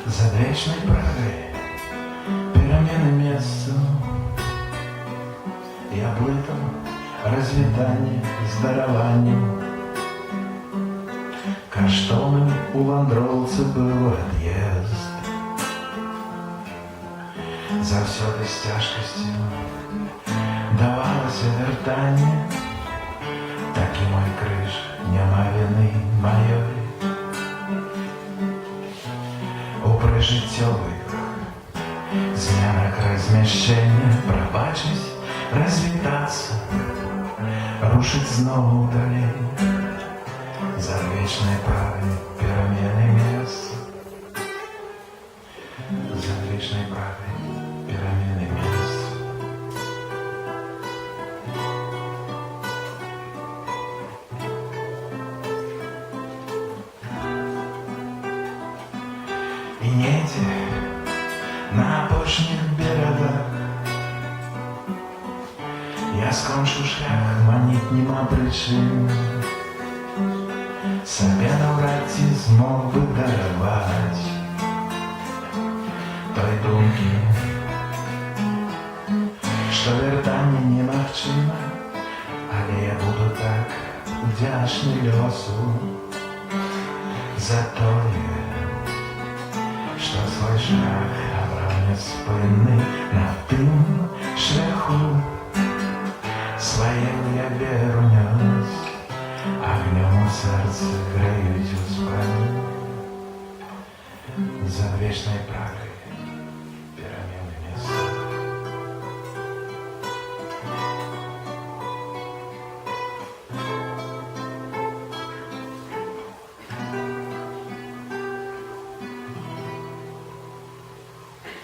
За вечной Прагой перемены месту я блытом развітання здараванню. Каштоўным у вандроўцы быў ад'езд. Заўсёды з цяжкасцю давалася вяртанне. Такі мой крыж, няма віны маёй. У прыжыццёвых зменах размяшчэння прабачыць, развітацца, рушыць зноў далей. За вечнай Прагай перамены месца. За вечнай Прагай перамены месца. І недзе на апошніх берагах я скончу шлях, маніць нема прычын. Сабе наўрад ці змог бы дараваць той думкі, што вяртанне немагчыма, але я буду так удзячны лёсу за тое, што свой шлях абраў няспынны. На тым шляху сваім я веру нёс, агнём у сэрцы грэюць успаміны. За вечнай Прагай